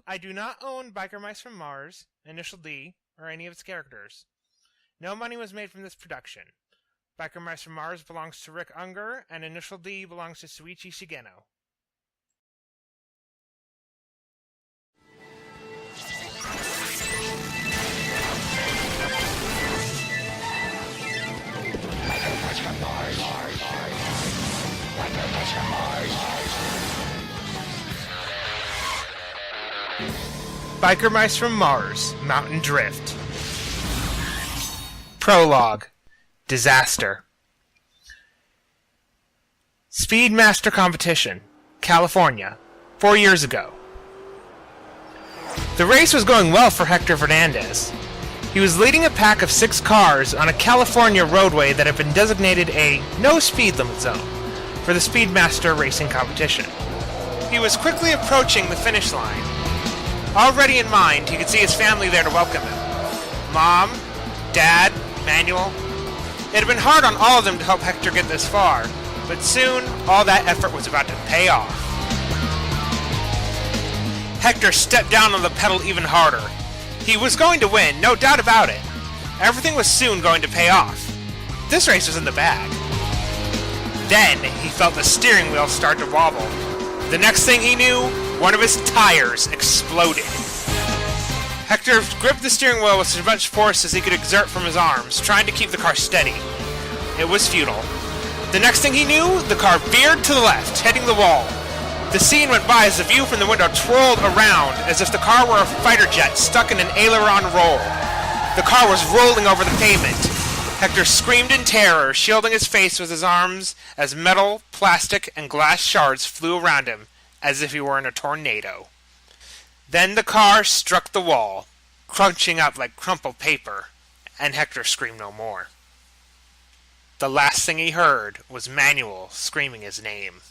I do not own Biker Mice from Mars, Initial D, or any of its characters. No money was made from this production. Biker Mice from Mars belongs to Rick Unger, and Initial D belongs to Suichi Shigeno. Biker Mice from Mars, Mountain Drift. Prologue. Disaster. Speedmaster Competition, California, 4 years ago. The race was going well for Hector Vernandez. He was leading a pack of 6 cars on a California roadway that had been designated a no-speed limit zone for the Speedmaster racing competition. He was quickly approaching the finish line. Already in mind, he could see his family there to welcome him. Mom, Dad, Manuel. It had been hard on all of them to help Hector get this far, but soon all that effort was about to pay off. Hector stepped down on the pedal even harder. He was going to win, no doubt about it. Everything was soon going to pay off. This race was in the bag. Then he felt the steering wheel start to wobble. The next thing he knew, one of his tires exploded. Hector gripped the steering wheel with as much force as he could exert from his arms, trying to keep the car steady. It was futile. The next thing he knew, the car veered to the left, hitting the wall. The scene went by as the view from the window twirled around as if the car were a fighter jet stuck in an aileron roll. The car was rolling over the pavement. Hector screamed in terror, shielding his face with his arms as metal, plastic, and glass shards flew around him as if he were in a tornado. Then the car struck the wall, crunching up like crumpled paper, and Hector screamed no more. The last thing he heard was Manuel screaming his name.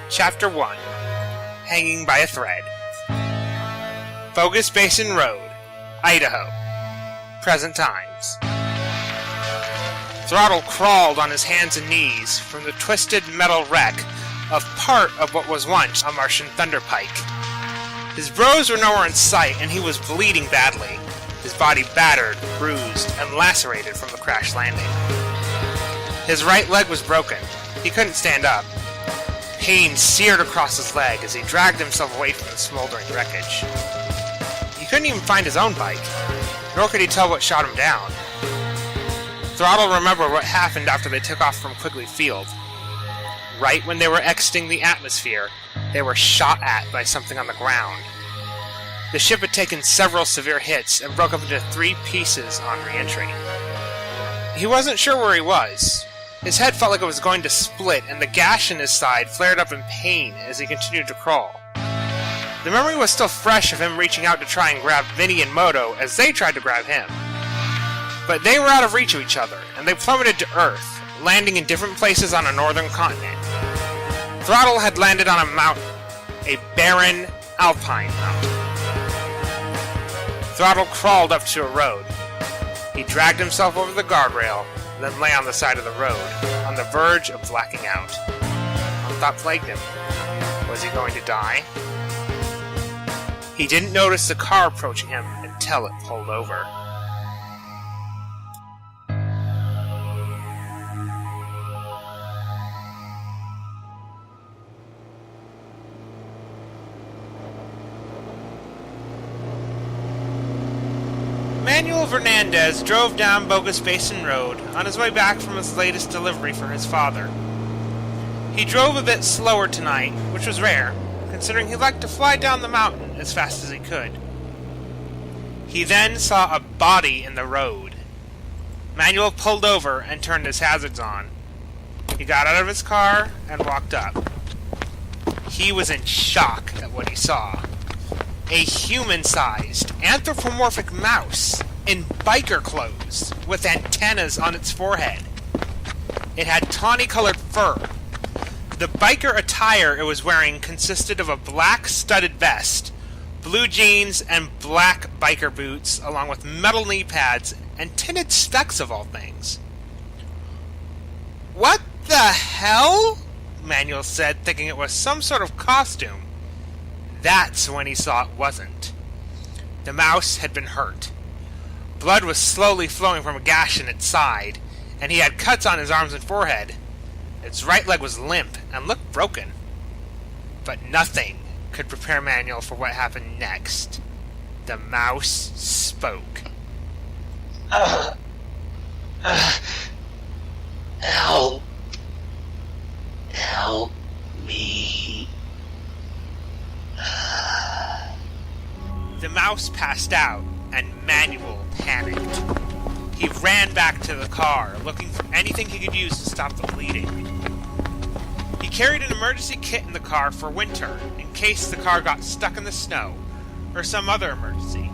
Chapter 1. Hanging by a Thread. Bogus Basin Road, Idaho. Present times. Throttle crawled on his hands and knees from the twisted metal wreck of part of what was once a Martian thunderpike. His bros were nowhere in sight, and he was bleeding badly, his body battered, bruised, and lacerated from the crash landing. His right leg was broken. He couldn't stand up. Pain seared across his leg as he dragged himself away from the smoldering wreckage. He couldn't even find his own bike, nor could he tell what shot him down. Throttle remembered what happened after they took off from Quigley Field. Right when they were exiting the atmosphere, they were shot at by something on the ground. The ship had taken several severe hits and broke up into 3 pieces on re-entry. He wasn't sure where he was. His head felt like it was going to split, and the gash in his side flared up in pain as he continued to crawl. The memory was still fresh of him reaching out to try and grab Vinnie and Modo as they tried to grab him. But they were out of reach of each other, and they plummeted to Earth, landing in different places on a northern continent. Throttle had landed on a mountain, a barren, alpine mountain. Throttle crawled up to a road. He dragged himself over the guardrail, then lay on the side of the road, on the verge of blacking out. One thought plagued him. Was he going to die? He didn't notice the car approaching him until it pulled over. Manuel Vernandez drove down Bogus Basin Road on his way back from his latest delivery for his father. He drove a bit slower tonight, which was rare, considering he liked to fly down the mountain as fast as he could. He then saw a body in the road. Manuel pulled over and turned his hazards on. He got out of his car and walked up. He was in shock at what he saw. A human-sized, anthropomorphic mouse in biker clothes with antennas on its forehead. It had tawny-colored fur. The biker attire it was wearing consisted of a black studded vest, blue jeans, and black biker boots, along with metal knee pads and tinted specs of all things. What the hell? Manuel said, thinking it was some sort of costume. That's when he saw it wasn't. The mouse had been hurt. Blood was slowly flowing from a gash in its side, and he had cuts on his arms and forehead. Its right leg was limp and looked broken. But nothing could prepare Manuel for what happened next. The mouse spoke. Help. Help me. The mouse passed out, and Manuel panicked. He ran back to the car, looking for anything he could use to stop the bleeding. He carried an emergency kit in the car for winter, in case the car got stuck in the snow, or some other emergency.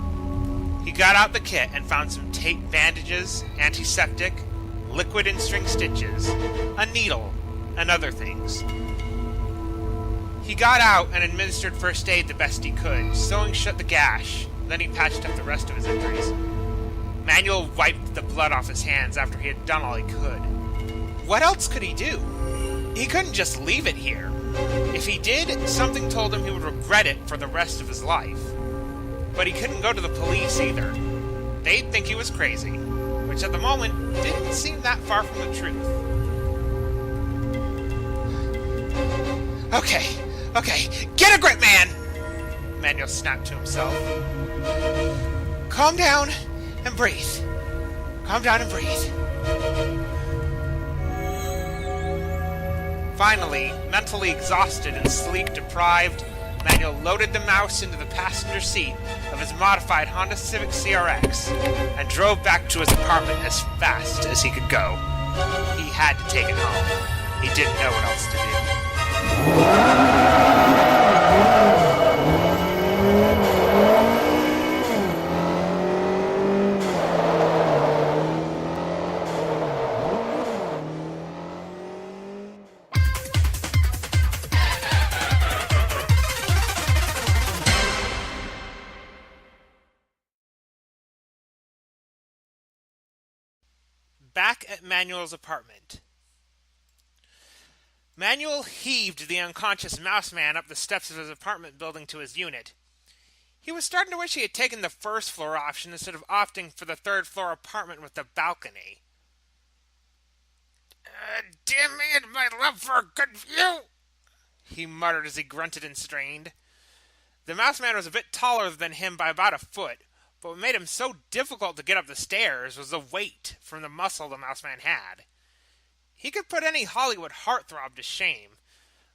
He got out the kit and found some tape bandages, antiseptic, liquid and string stitches, a needle, and other things. He got out and administered first aid the best he could, sewing shut the gash. Then he patched up the rest of his injuries. Manuel wiped the blood off his hands after he had done all he could. What else could he do? He couldn't just leave it here. If he did, something told him he would regret it for the rest of his life. But he couldn't go to the police either. They'd think he was crazy, which at the moment didn't seem that far from the truth. Okay, get a grip, man! Manuel snapped to himself. Calm down and breathe. Calm down and breathe. Finally, mentally exhausted and sleep-deprived, Manuel loaded the mouse into the passenger seat of his modified Honda Civic CR-X and drove back to his apartment as fast as he could go. He had to take it home. He didn't know what else to do. Back at Manuel's apartment. Manuel heaved the unconscious mouse man up the steps of his apartment building to his unit. He was starting to wish he had taken the first floor option instead of opting for the third floor apartment with the balcony. Damn me and my love for a good view, he muttered as he grunted and strained. The mouse man was a bit taller than him by about a foot, but what made him so difficult to get up the stairs was the weight from the muscle the mouse man had. He could put any Hollywood heartthrob to shame,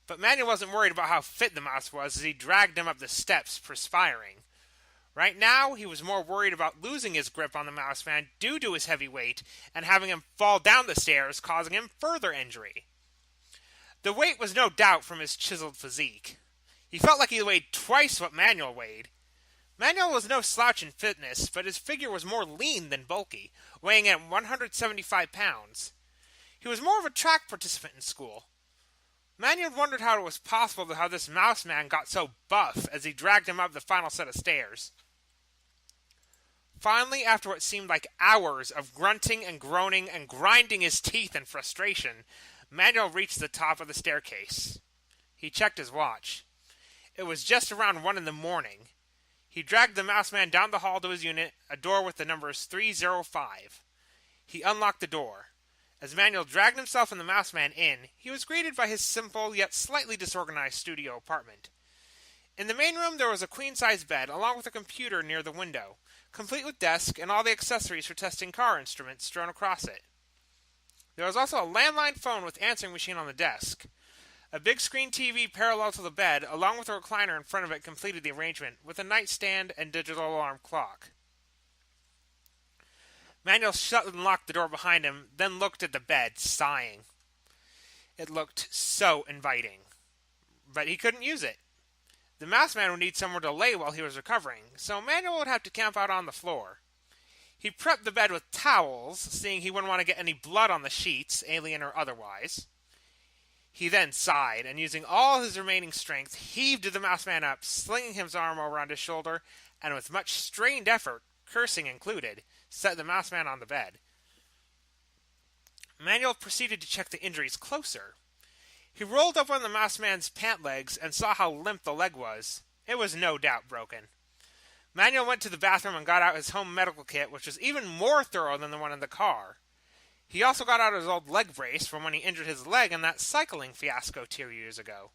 but Manuel wasn't worried about how fit the mouse was as he dragged him up the steps, perspiring. Right now, he was more worried about losing his grip on the mouse man due to his heavy weight and having him fall down the stairs, causing him further injury. The weight was no doubt from his chiseled physique. He felt like he weighed twice what Manuel weighed. Manuel was no slouch in fitness, but his figure was more lean than bulky, weighing at 175 pounds. He was more of a track participant in school. Manuel wondered how it was possible how this mouse man got so buff as he dragged him up the final set of stairs. Finally, after what seemed like hours of grunting and groaning and grinding his teeth in frustration, Manuel reached the top of the staircase. He checked his watch. It was just around 1 a.m. He dragged the mouse man down the hall to his unit, a door with the numbers 305. He unlocked the door. As Manuel dragged himself and the mouse man in, he was greeted by his simple yet slightly disorganized studio apartment. In the main room there was a queen-size bed along with a computer near the window, complete with desk and all the accessories for testing car instruments strewn across it. There was also a landline phone with answering machine on the desk. A big screen TV parallel to the bed, along with a recliner in front of it, completed the arrangement, with a nightstand and digital alarm clock. Manuel shut and locked the door behind him, then looked at the bed, sighing. It looked so inviting. But he couldn't use it. The mouse man would need somewhere to lay while he was recovering, so Manuel would have to camp out on the floor. He prepped the bed with towels, seeing he wouldn't want to get any blood on the sheets, alien or otherwise. He then sighed, and using all his remaining strength, heaved the mouse man up, slinging his arm around his shoulder, and with much strained effort, cursing included, set the mouse man on the bed. Manuel proceeded to check the injuries closer. He rolled up one of the masked man's pant legs and saw how limp the leg was. It was no doubt broken. Manuel went to the bathroom and got out his home medical kit, which was even more thorough than the one in the car. He also got out his old leg brace from when he injured his leg in that cycling fiasco 2 years ago.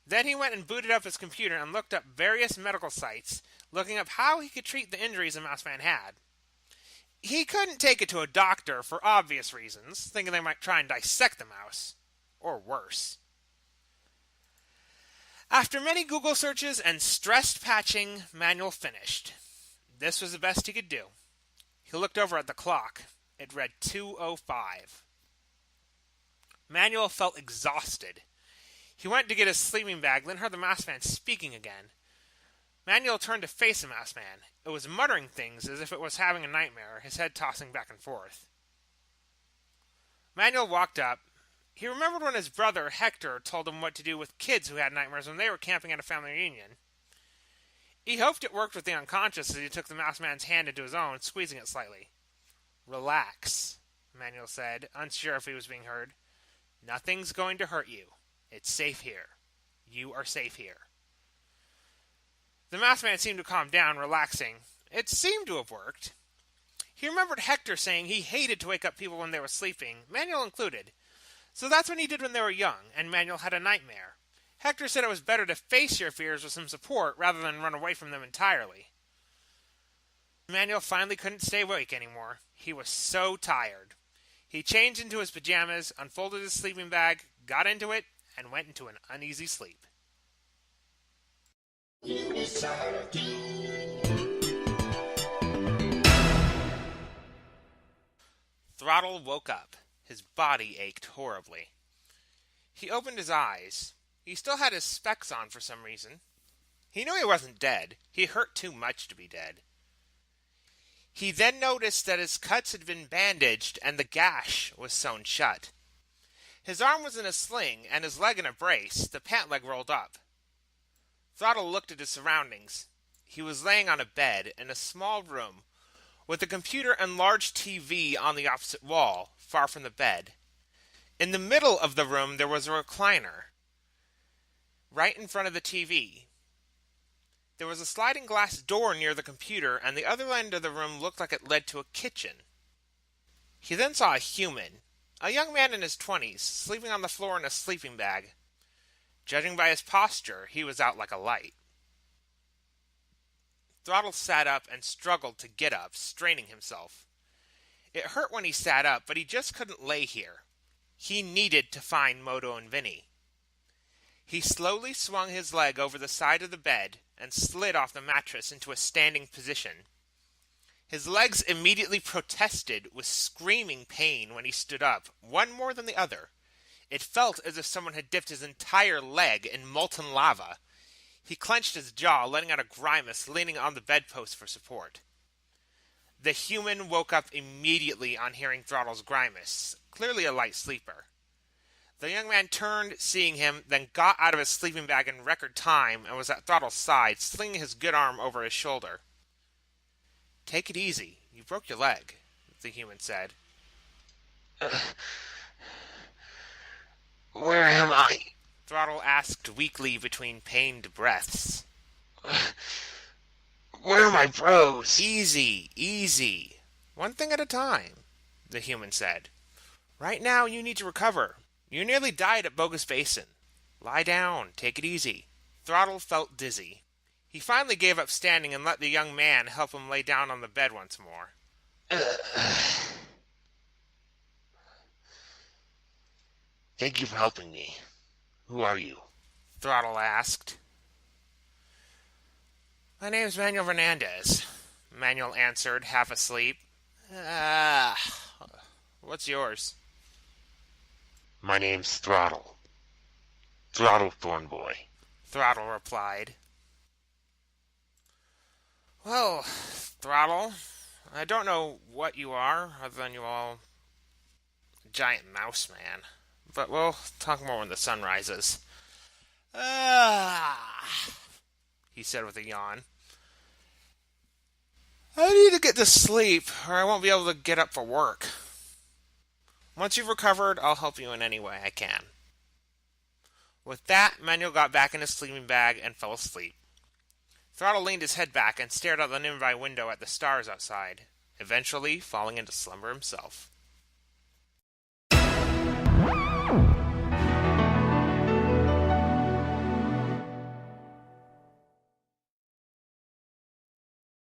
Then he went and booted up his computer and looked up various medical sites, looking up how he could treat the injuries the masked man had. He couldn't take it to a doctor for obvious reasons, thinking they might try and dissect the mouse. Or worse. After many Google searches and stressed patching, Manuel finished. This was the best he could do. He looked over at the clock. It read 2:05. Manuel felt exhausted. He went to get his sleeping bag, then heard the masked man speaking again. Manuel turned to face the masked man. It was muttering things as if it was having a nightmare, his head tossing back and forth. Manuel walked up. He remembered when his brother, Hector, told him what to do with kids who had nightmares when they were camping at a family reunion. He hoped it worked with the unconscious as he took the masked man's hand into his own, squeezing it slightly. "Relax," Manuel said, unsure if he was being heard. "Nothing's going to hurt you. It's safe here. You are safe here." The masked man seemed to calm down, relaxing. It seemed to have worked. He remembered Hector saying he hated to wake up people when they were sleeping, Manuel included. So that's what he did when they were young, and Manuel had a nightmare. Hector said it was better to face your fears with some support rather than run away from them entirely. Manuel finally couldn't stay awake anymore. He was so tired. He changed into his pajamas, unfolded his sleeping bag, got into it, and went into an uneasy sleep. Throttle woke up. His body ached horribly. He opened his eyes. He still had his specs on for some reason. He knew he wasn't dead. He hurt too much to be dead. He then noticed that his cuts had been bandaged and the gash was sewn shut. His arm was in a sling and his leg in a brace, the pant leg rolled up. Throttle looked at his surroundings. He was laying on a bed in a small room with a computer and large TV on the opposite wall, far from the bed. In the middle of the room there was a recliner, right in front of the TV. There was a sliding glass door near the computer, and the other end of the room looked like it led to a kitchen. He then saw a human, a young man in his 20s, sleeping on the floor in a sleeping bag. Judging by his posture, he was out like a light. Throttle sat up and struggled to get up, straining himself. It hurt when he sat up, but he just couldn't lay here. He needed to find Modo and Vinnie. He slowly swung his leg over the side of the bed and slid off the mattress into a standing position. His legs immediately protested with screaming pain when he stood up, one more than the other. It felt as if someone had dipped his entire leg in molten lava. He clenched his jaw, letting out a grimace, leaning on the bedpost for support. The human woke up immediately on hearing Throttle's grimace, clearly a light sleeper. The young man turned, seeing him, then got out of his sleeping bag in record time and was at Throttle's side, slinging his good arm over his shoulder. "Take it easy. You broke your leg," the human said. Where am I? Throttle asked weakly between pained breaths. Where are my bros? Easy, easy. One thing at a time, the human said. Right now you need to recover. You nearly died at Bogus Basin. Lie down, take it easy. Throttle felt dizzy. He finally gave up standing and let the young man help him lay down on the bed once more. Thank you for helping me. Who are you? Throttle asked. My name's Manuel Vernandez, Manuel answered, half asleep. What's yours? My name's Throttle. Throttle Thornboy. Throttle replied. Well, Throttle, I don't know what you are, other than you all a giant mouse man. But we'll talk more when the sun rises. He said with a yawn. I need to get to sleep, or I won't be able to get up for work. Once you've recovered, I'll help you in any way I can. With that, Manuel got back in his sleeping bag and fell asleep. Throttle leaned his head back and stared out the nearby window at the stars outside, eventually falling into slumber himself.